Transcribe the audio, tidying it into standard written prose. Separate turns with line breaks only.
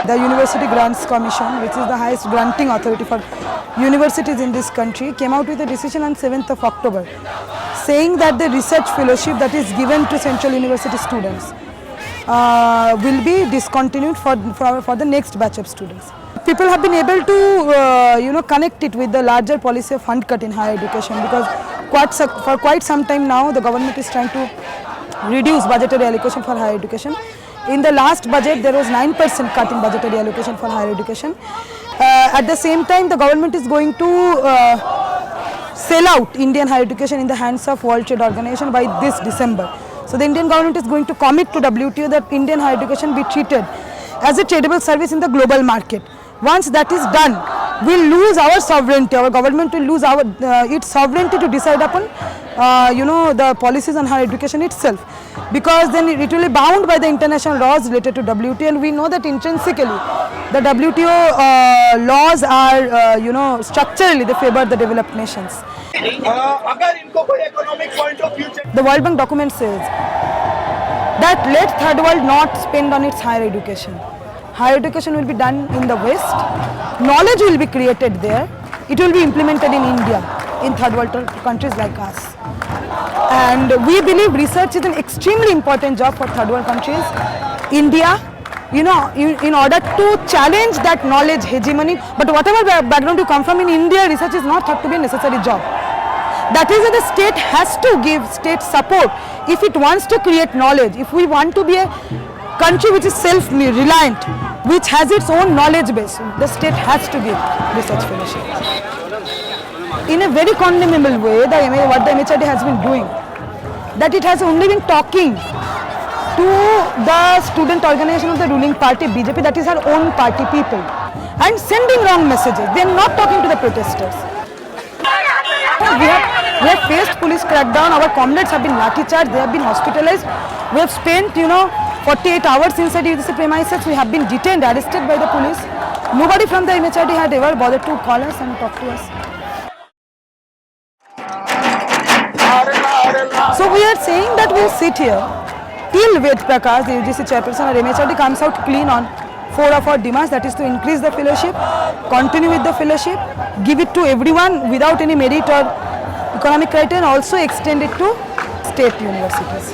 the University Grants Commission, which is the highest granting authority for universities in this country, came out with a decision on 7th of October saying that the research fellowship that is given to Central University students will be discontinued for the next batch of students. People have been able to connect it with the larger policy of fund cut in higher education, because for quite some time now the government is trying to reduce budgetary allocation for higher education. In the last budget there was 9% cut in budgetary allocation for higher education. At the same time the government is going to sell out Indian higher education in the hands of World Trade Organization by this December. So the Indian government is going to commit to WTO that Indian higher education be treated as a tradable service in the global market. Once that is done, we'll lose our sovereignty. Our government will lose its sovereignty to decide upon the policies on higher education itself, because then it will be bound by the international laws related to WTO, and we know that intrinsically the WTO laws are structurally they favor the developed nations. The World Bank document says that let third world not spend on its higher education. Higher education will be done in the West, knowledge will be created there, it will be implemented in India, in third world countries like us. And we believe research is an extremely important job for third world countries. India, in order to challenge that knowledge hegemony, but whatever background you come from, in India research is not thought to be a necessary job. That is why the state has to give state support if it wants to create knowledge. If we want to be a country which is self-reliant, which has its own knowledge base, the state has to give research fellowship. In a very condemnable way, what the MHRD has been doing, that it has only been talking to the student organization of the ruling party, BJP, that is our own party people, and sending wrong messages. They are not talking to the protesters. We have faced police crackdown, our comrades have been lathi charged, they have been hospitalized. We have spent 48 hours inside UGC premises, we have been detained, arrested by the police. Nobody from the MHRD had ever bothered to call us and talk to us. So we are saying that we will sit here till Ved Prakash, the UGC chairperson, or MHRD comes out clean on 4 of our demands, that is to increase the fellowship, continue with the fellowship, give it to everyone without any merit or economic criteria, and also extend it to state universities.